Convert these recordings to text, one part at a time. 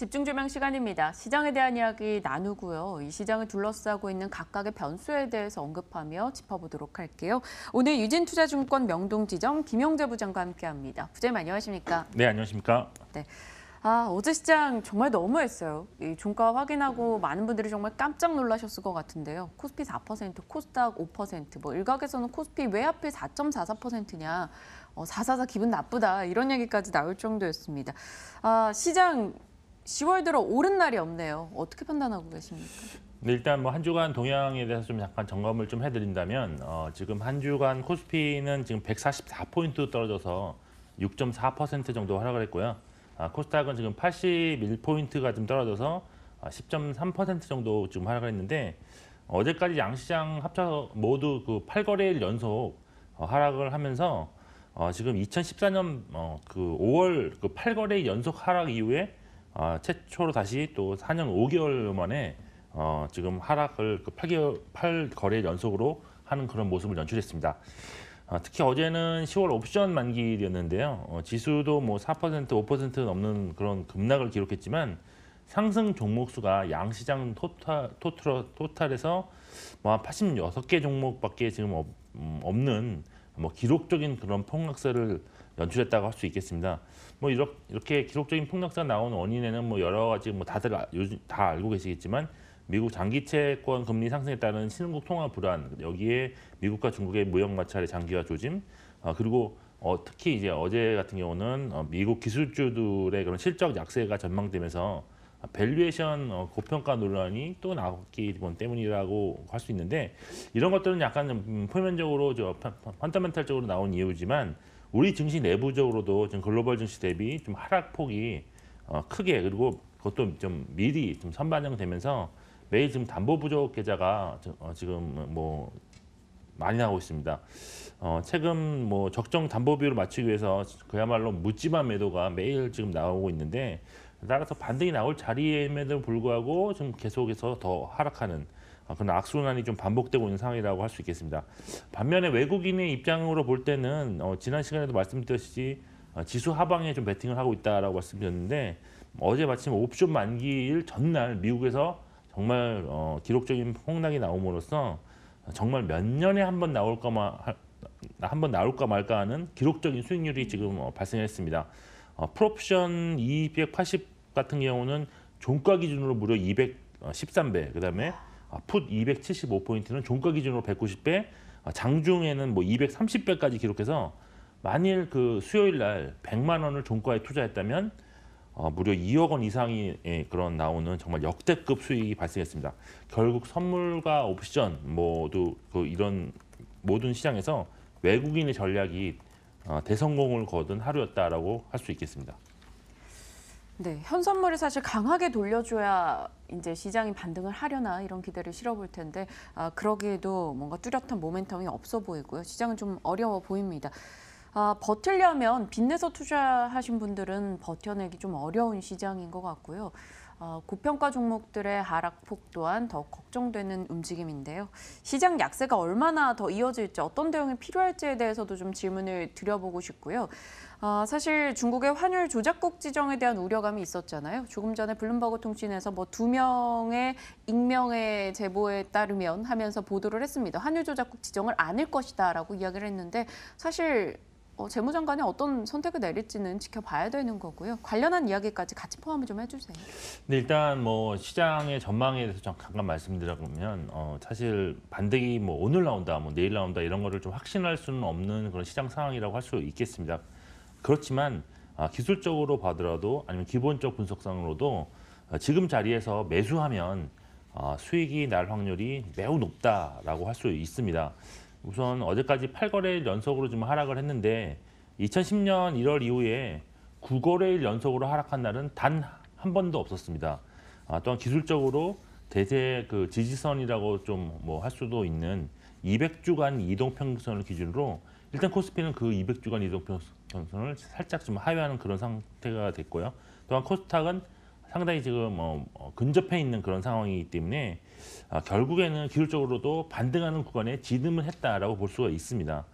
집중조명 시간입니다. 시장에 대한 이야기 나누고요. 이 시장을 둘러싸고 있는 각각의 변수에 대해서 언급하며 짚어보도록 할게요. 오늘 유진투자증권 명동지점 김영재 부장과 함께합니다. 부장님 안녕하십니까? 네, 안녕하십니까? 네. 어제 시장 정말 너무했어요. 이 종가 확인하고 많은 분들이 정말 깜짝 놀라셨을 것 같은데요. 코스피 4%, 코스닥 5%, 뭐 일각에서는 코스피 왜 하필 4.44%냐, 444 기분 나쁘다 이런 얘기까지 나올 정도였습니다. 시장 10월 들어 오른 날이 없네요. 어떻게 판단하고 계십니까? 네, 일단 뭐 한 주간 동향에 대해서 좀 약간 점검을 좀 해드린다면 지금 한 주간 코스피는 지금 144포인트 떨어져서 6.4% 정도 하락을 했고요. 코스닥은 지금 81포인트가 좀 떨어져서 10.3% 정도 지금 하락을 했는데 어제까지 양시장 합쳐서 모두 그 8거래일 연속 하락을 하면서 지금 2014년 그 5월 그 8거래일 연속 하락 이후에 최초로 다시 또 4년 5개월 만에 지금 하락을 그 8거래 연속으로 하는 그런 모습을 연출했습니다. 특히 어제는 10월 옵션 만기일이었는데요. 지수도 뭐 4%, 5% 넘는 그런 급락을 기록했지만 상승 종목 수가 양시장 토탈에서 뭐 한 86개 종목밖에 지금 없는 뭐 기록적인 그런 폭락세를 연출했다고 할 수 있겠습니다. 뭐 이렇게 기록적인 폭락세가 나온 원인에는 뭐 여러 가지 뭐 다들 요즘 다 알고 계시겠지만 미국 장기 채권 금리 상승에 따른 신흥국 통화 불안, 여기에 미국과 중국의 무역 마찰의 장기화 조짐, 그리고 특히 이제 어제 같은 경우는 미국 기술주들의 그런 실적 약세가 전망되면서 밸류에이션 고평가 논란이 또 나왔기 때문이라고 할 수 있는데, 이런 것들은 약간 표면적으로 펀더멘탈적으로 나온 이유지만 우리 증시 내부적으로도 지금 글로벌 증시 대비 좀 하락폭이 크게, 그리고 그것도 좀 미리 좀 선반영되면서 매일 지금 담보 부족 계좌가 지금 뭐 많이 나오고 있습니다. 최근 뭐 적정 담보 비율을 맞추기 위해서 그야말로 묻지마 매도가 매일 지금 나오고 있는데, 따라서 반등이 나올 자리임에도 불구하고 좀 계속해서 더 하락하는 그런 악순환이 좀 반복되고 있는 상황이라고 할 수 있겠습니다. 반면에 외국인의 입장으로 볼 때는 지난 시간에도 말씀드렸듯이 지수 하방에 좀 베팅을 하고 있다라고 말씀드렸는데, 어제 마침 옵션 만기일 전날 미국에서 정말 기록적인 폭락이 나옴으로써 정말 몇 년에 한 번 나올까 말까 하는 기록적인 수익률이 지금 발생했습니다. 풀옵션 280 같은 경우는 종가 기준으로 무려 213배, 그다음에 풋 275포인트는 종가 기준으로 190배, 장중에는 뭐 230배까지 기록해서 만일 그 수요일 날 100만 원을 종가에 투자했다면 무려 2억 원 이상의 그런 나오는 정말 역대급 수익이 발생했습니다. 결국 선물과 옵션 모두 이런 모든 시장에서 외국인의 전략이 대성공을 거둔 하루였다라고 할 수 있겠습니다. 네, 현선물을 사실 강하게 돌려줘야 이제 시장이 반등을 하려나 이런 기대를 실어볼 텐데 그러기에도 뭔가 뚜렷한 모멘텀이 없어 보이고요. 시장은 좀 어려워 보입니다. 버틸려면 빚내서 투자하신 분들은 버텨내기 좀 어려운 시장인 것 같고요. 고평가 종목들의 하락폭 또한 더 걱정되는 움직임인데요. 시장 약세가 얼마나 더 이어질지, 어떤 대응이 필요할지에 대해서도 좀 질문을 드려보고 싶고요. 사실 중국의 환율 조작국 지정에 대한 우려감이 있었잖아요. 조금 전에 블룸버그 통신에서 뭐 2명의 익명의 제보에 따르면 하면서 보도를 했습니다. 환율 조작국 지정을 않을 것이다라고 이야기를 했는데, 사실 재무장관이 어떤 선택을 내릴지는 지켜봐야 되는 거고요. 관련한 이야기까지 같이 포함을 좀 해주세요. 네, 일단 뭐 시장의 전망에 대해서 잠깐 말씀드려보면 사실 반등이 뭐 오늘 나온다, 뭐 내일 나온다 이런 거를 좀 확신할 수는 없는 그런 시장 상황이라고 할 수 있겠습니다. 그렇지만 기술적으로 봐더라도 아니면 기본적 분석상으로도 지금 자리에서 매수하면 수익이 날 확률이 매우 높다라고 할 수 있습니다. 우선 어제까지 8거래일 연속으로 좀 하락을 했는데 2010년 1월 이후에 9거래일 연속으로 하락한 날은 단 한 번도 없었습니다. 또한 기술적으로 대세 그 지지선이라고 좀 뭐 할 수도 있는 200주간 이동평균선을 기준으로 일단 코스피는 그 200주간 이동평균선을 살짝 좀 하회하는 그런 상태가 됐고요. 또한 코스닥은 상당히 지금 근접해 있는 그런 상황이기 때문에 결국에는 기술적으로도 반등하는 구간에 진입을 했다라고 볼 수가 있습니다.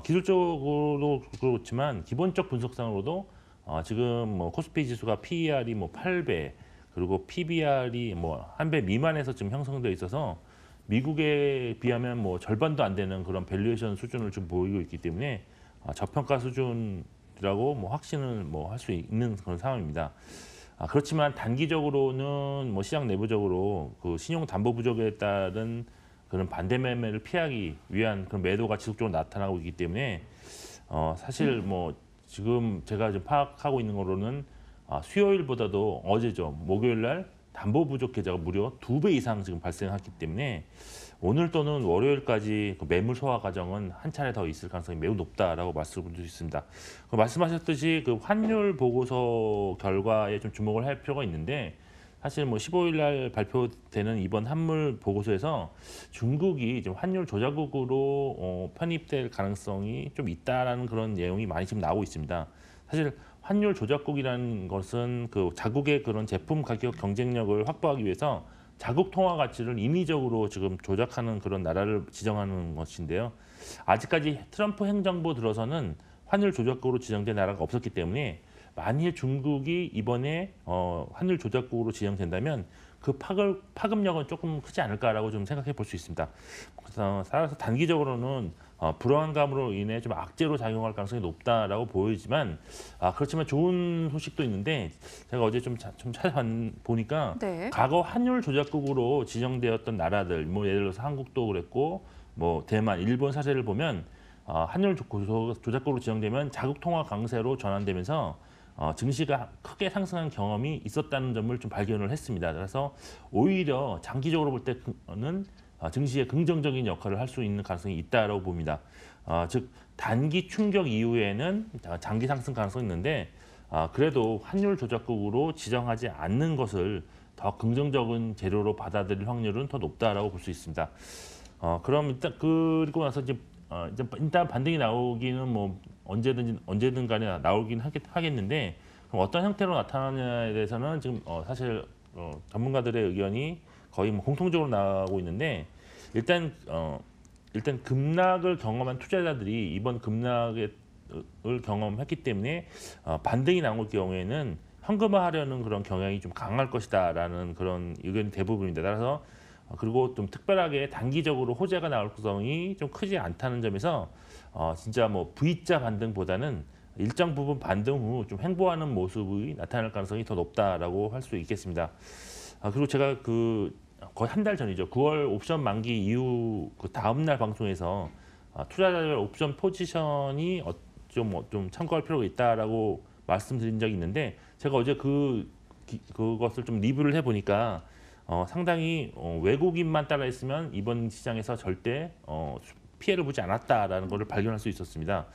기술적으로도 그렇지만 기본적 분석상으로도 지금 뭐 코스피 지수가 PER이 뭐 8배 그리고 PBR이 뭐 1배 미만에서 지금 형성되어 있어서 미국에 비하면 뭐 절반도 안 되는 그런 밸류에이션 수준을 좀 보이고 있기 때문에 저평가 수준이라고 뭐 확신을 뭐 할 수 있는 그런 상황입니다. 그렇지만 단기적으로는 뭐 시장 내부적으로 그 신용 담보 부족에 따른 그런 반대 매매를 피하기 위한 그런 매도가 지속적으로 나타나고 있기 때문에 사실 뭐 지금 제가 좀 파악하고 있는 거로는 수요일보다도 어제죠 목요일 날 담보 부족 계좌가 무려 2배 이상 지금 발생했기 때문에 오늘 또는 월요일까지 그 매물 소화 과정은 한 차례 더 있을 가능성이 매우 높다라고 말씀드릴 수 있습니다. 말씀하셨듯이 그 환율 보고서 결과에 좀 주목을 할 필요가 있는데 사실 뭐 15일 날 발표되는 이번 환물 보고서에서 중국이 좀 환율 조작국으로 편입될 가능성이 좀 있다라는 그런 내용이 많이 지금 나오고 있습니다. 사실 환율 조작국이라는 것은 그 자국의 그런 제품 가격 경쟁력을 확보하기 위해서 자국 통화 가치를 인위적으로 지금 조작하는 그런 나라를 지정하는 것인데요. 아직까지 트럼프 행정부 들어서는 환율 조작국으로 지정된 나라가 없었기 때문에 만일 중국이 이번에 환율 조작국으로 지정된다면 그 파급력은 조금 크지 않을까라고 좀 생각해 볼 수 있습니다. 그래서 따라서 단기적으로는 불안감으로 인해 좀 악재로 작용할 가능성이 높다라고 보이지만 그렇지만 좋은 소식도 있는데 제가 어제 좀 찾아보니까 네. 과거 환율 조작국으로 지정되었던 나라들 뭐 예를 들어서 한국도 그랬고 뭐 대만, 일본 사례를 보면 환율 조작국으로 지정되면 자국 통화 강세로 전환되면서 증시가 크게 상승한 경험이 있었다는 점을 좀 발견을 했습니다. 그래서 오히려 장기적으로 볼 때는 증시에 긍정적인 역할을 할 수 있는 가능성이 있다고 봅니다. 즉 단기 충격 이후에는 장기 상승 가능성이 있는데 그래도 환율 조작국으로 지정하지 않는 것을 더 긍정적인 재료로 받아들일 확률은 더 높다라고 볼 수 있습니다. 그럼 일단 그리고 나서 이제 일단 반등이 나오기는 뭐 언제든 간에 나오긴 하겠는데 그럼 어떤 형태로 나타나냐에 대해서는 지금 사실 전문가들의 의견이 거의 뭐 공통적으로 나오고 있는데 일단 급락을 경험한 투자자들이 이번 급락을 경험했기 때문에 반등이 나올 경우에는 현금화하려는 그런 경향이 좀 강할 것이다라는 그런 의견이 대부분입니다. 따라서 그리고 좀 특별하게 단기적으로 호재가 나올 가능성이 좀 크지 않다는 점에서 진짜 뭐 V자 반등보다는 일정 부분 반등 후 좀 횡보하는 모습이 나타날 가능성이 더 높다라고 할 수 있겠습니다. 그리고 제가 그 거의 한 달 전이죠. 9월 옵션 만기 이후 그 다음 날 방송에서 투자자별 옵션 포지션이 좀 참고할 필요가 있다라고 말씀드린 적이 있는데 제가 어제 그것을 좀 리뷰를 해보니까 상당히 외국인만 따라 있으면 이번 시장에서 절대 피해를 보지 않았다라는 것을 발견할 수 있었습니다.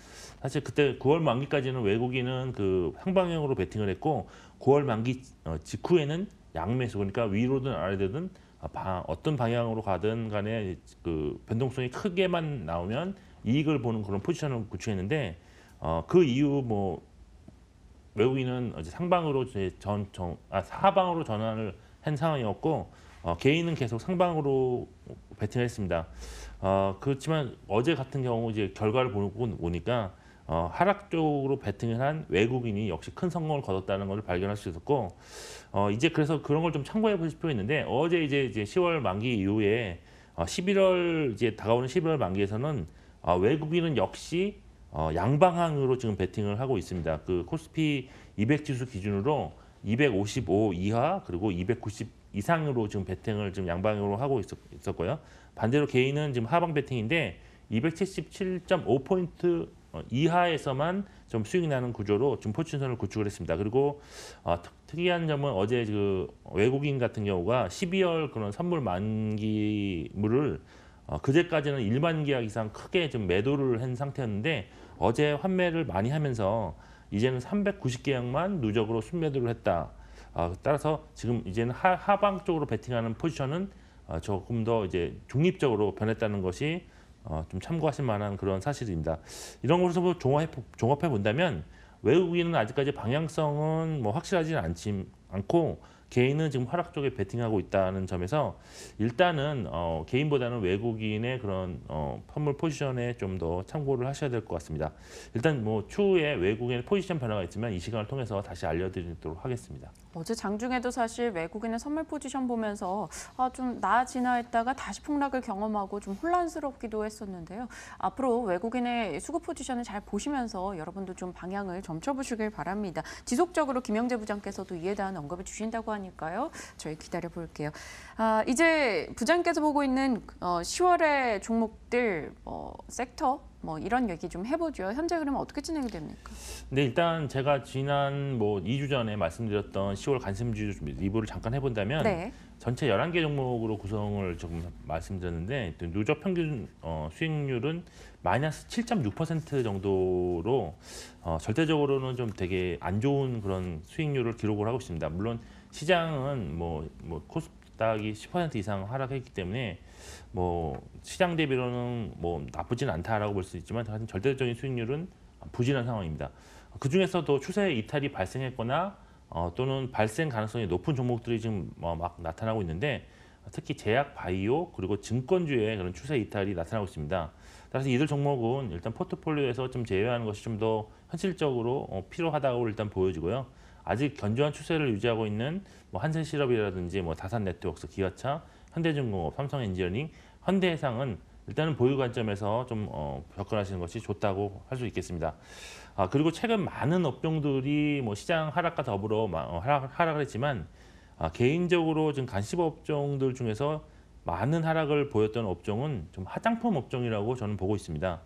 사실 그때 9월 만기까지는 외국인은 그 상방향으로 베팅을 했고 9월 만기 직후에는 양매수 그러니까 위로든 아래든 어떤 방향으로 가든 간에 그 변동성이 크게만 나오면 이익을 보는 그런 포지션을 구축했는데 그 이후 뭐 외국인은 이제 상방으로 사방으로 전환을 한 상황이었고 개인은 계속 상방으로 베팅했습니다. 그렇지만 어제 같은 경우 이제 결과를 보니까 하락 쪽으로 베팅을 한 외국인이 역시 큰 성공을 거뒀다는 것을 발견할 수 있었고 이제 그래서 그런 걸 좀 참고해 보실 필요가 있는데 어제 이제 10월 만기 이후에 11월 이제 다가오는 11월 만기에서는 외국인은 역시 양방향으로 지금 베팅을 하고 있습니다. 그 코스피 200 지수 기준으로 255 이하 그리고 290 이상으로 지금 베팅을 지금 양방향으로 하고 있었고요. 반대로 개인은 지금 하방 베팅인데 277.5포인트 이하에서만 좀 수익이 나는 구조로 지금 포지션을 구축을 했습니다. 그리고 특이한 점은 어제 그 외국인 같은 경우가 12월 그런 선물 만기물을 그제까지는 일반 계약 이상 크게 좀 매도를 한 상태였는데 어제 환매를 많이 하면서 이제는 390계약만 누적으로 순매도를 했다. 따라서 지금 이제는 하방 쪽으로 베팅하는 포지션은 조금 더 이제 중립적으로 변했다는 것이 좀 참고하실 만한 그런 사실입니다. 이런 것을 종합해 본다면 외국인은 아직까지 방향성은 뭐 확실하지는 않고 개인은 지금 하락 쪽에 베팅하고 있다는 점에서 일단은 개인보다는 외국인의 그런 선물 포지션에 좀 더 참고를 하셔야 될 것 같습니다. 일단 뭐 추후에 외국인의 포지션 변화가 있지만 이 시간을 통해서 다시 알려드리도록 하겠습니다. 어제 장중에도 사실 외국인의 선물 포지션 보면서 좀 나아지나 했다가 다시 폭락을 경험하고 좀 혼란스럽기도 했었는데요. 앞으로 외국인의 수급 포지션을 잘 보시면서 여러분도 좀 방향을 점쳐보시길 바랍니다. 지속적으로 김영재 부장께서도 이에 대한 언급을 주신다고 하니까요. 저희 기다려 볼게요. 이제 부장께서 보고 있는 10월의 종목들, 섹터 이런 얘기 좀 해보죠. 현재 흐름은 어떻게 진행이 됩니까? 네, 일단 제가 지난 2주 전에 말씀드렸던 10월 관심주 리뷰를 잠깐 해본다면 네. 전체 11개 종목으로 구성을 조금 말씀드렸는데 누적 평균 수익률은 마이너스 7.6% 정도로 절대적으로는 좀 되게 안 좋은 그런 수익률을 기록을 하고 있습니다. 물론 시장은 코스닥이 10% 이상 하락했기 때문에 시장 대비로는 나쁘진 않다라고 볼 수 있지만 사실 절대적인 수익률은 부진한 상황입니다. 그 중에서도 추세 이탈이 발생했거나 또는 발생 가능성이 높은 종목들이 지금 막 나타나고 있는데 특히 제약, 바이오 그리고 증권주의 그런 추세 이탈이 나타나고 있습니다. 따라서 이들 종목은 일단 포트폴리오에서 좀 제외하는 것이 좀 더 현실적으로 필요하다고 일단 보여지고요. 아직 견조한 추세를 유지하고 있는 한센시럽이라든지 다산네트워크스, 기아차, 현대중공업, 삼성엔지니어링, 현대해상은 일단은 보유 관점에서 좀 접근하시는 것이 좋다고 할 수 있겠습니다. 그리고 최근 많은 업종들이 시장 하락과 더불어 하락을 했지만 개인적으로 지금 간식 업종들 중에서 많은 하락을 보였던 업종은 좀 화장품 업종이라고 저는 보고 있습니다.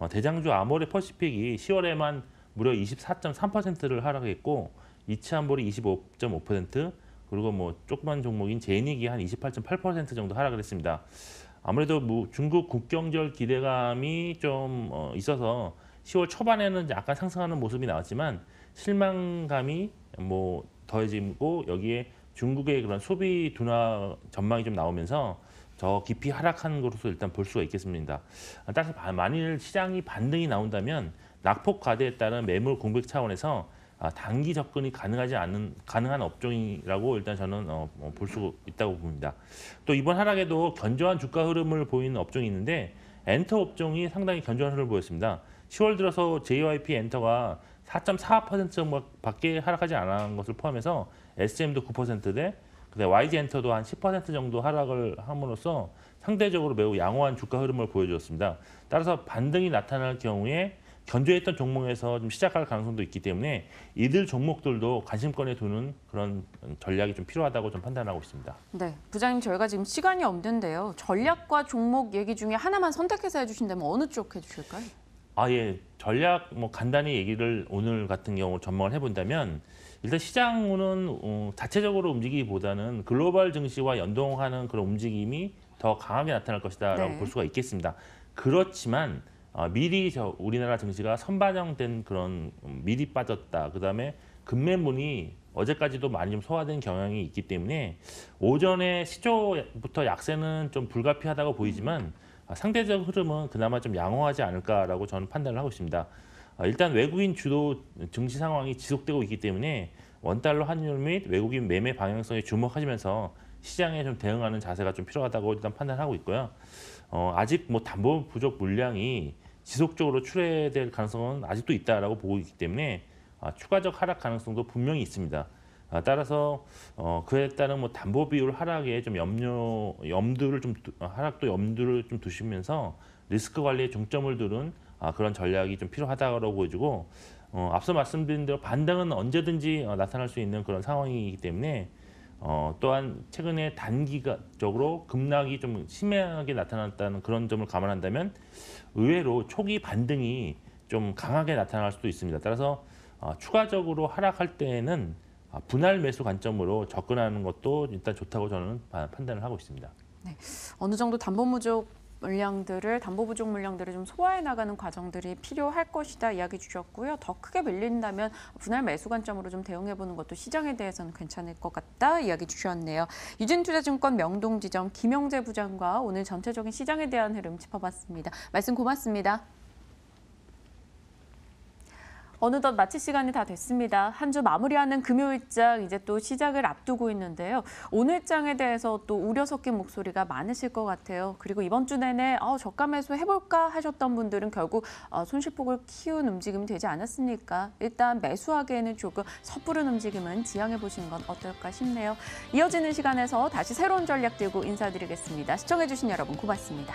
대장주 아모레 퍼시픽이 10월에만 무려 24.3%를 하락했고 이치한볼이 25.5%, 그리고 조그만 종목인 제닉이 한 28.8% 정도 하락을 했습니다. 아무래도 중국 국경절 기대감이 좀 있어서 10월 초반에는 약간 상승하는 모습이 나왔지만 실망감이 더해지고 여기에 중국의 그런 소비 둔화 전망이 좀 나오면서 더 깊이 하락한 것으로 일단 볼 수가 있겠습니다. 따라서 만일 시장이 반등이 나온다면 낙폭 과대에 따른 매물 공백 차원에서 단기 접근이 가능한 업종이라고 일단 저는 볼 수 있다고 봅니다. 또 이번 하락에도 견조한 주가 흐름을 보이는 업종이 있는데 엔터 업종이 상당히 견조한 흐름을 보였습니다. 10월 들어서 JYP 엔터가 4.4% 정도밖에 하락하지 않은 것을 포함해서 SM도 9%대, 그다음에 YG 엔터도 한 10% 정도 하락을 함으로써 상대적으로 매우 양호한 주가 흐름을 보여주었습니다. 따라서 반등이 나타날 경우에 견조했던 종목에서 좀 시작할 가능성도 있기 때문에 이들 종목들도 관심권에 두는 그런 전략이 좀 필요하다고 좀 판단하고 있습니다. 네, 부장님 저희가 지금 시간이 없는데요. 전략과 종목 얘기 중에 하나만 선택해서 해주신다면 어느 쪽 해주실까요? 예, 전략 간단히 얘기를 오늘 같은 경우 전망을 해본다면 일단 시장은 자체적으로 움직이기보다는 글로벌 증시와 연동하는 그런 움직임이 더 강하게 나타날 것이다라고 네. 볼 수가 있겠습니다. 그렇지만 미리 우리나라 증시가 선반영된 그런 미리 빠졌다. 그다음에 급매물이 어제까지도 많이 좀 소화된 경향이 있기 때문에 오전에 시초부터 약세는 좀 불가피하다고 보이지만 상대적 흐름은 그나마 좀 양호하지 않을까라고 저는 판단을 하고 있습니다. 일단 외국인 주도 증시 상황이 지속되고 있기 때문에 원달러 환율 및 외국인 매매 방향성에 주목하시면서 시장에 좀 대응하는 자세가 좀 필요하다고 일단 판단하고 있고요. 아직 담보 부족 물량이 지속적으로 출회될 가능성은 아직도 있다라고 보고 있기 때문에 추가적 하락 가능성도 분명히 있습니다. 따라서 그에 따른 담보 비율 하락에 좀 염두를 좀 두시면서 리스크 관리에 중점을 두는 그런 전략이 좀 필요하다고 보여지고 앞서 말씀드린 대로 반등은 언제든지 나타날 수 있는 그런 상황이기 때문에 또한 최근에 단기적으로 급락이 좀 심하게 나타났다는 그런 점을 감안한다면 의외로 초기 반등이 좀 강하게 나타날 수도 있습니다. 따라서 추가적으로 하락할 때에는 분할 매수 관점으로 접근하는 것도 일단 좋다고 저는 판단을 하고 있습니다. 네, 어느 정도 담보 부족 물량들을 좀 소화해 나가는 과정들이 필요할 것이다 이야기 주셨고요. 더 크게 밀린다면 분할 매수 관점으로 좀 대응해 보는 것도 시장에 대해서는 괜찮을 것 같다 이야기 주셨네요. 유진투자증권 명동지점 김영재 부장과 오늘 전체적인 시장에 대한 흐름 짚어봤습니다. 말씀 고맙습니다. 어느덧 마칠 시간이 다 됐습니다. 한 주 마무리하는 금요일장 이제 또 시작을 앞두고 있는데요. 오늘장에 대해서 또 우려 섞인 목소리가 많으실 것 같아요. 그리고 이번 주 내내 저가 매수 해볼까 하셨던 분들은 결국 손실폭을 키운 움직임이 되지 않았습니까? 일단 매수하기에는 조금 섣부른 움직임은 지양해 보시는 건 어떨까 싶네요. 이어지는 시간에서 다시 새로운 전략 들고 인사드리겠습니다. 시청해주신 여러분 고맙습니다.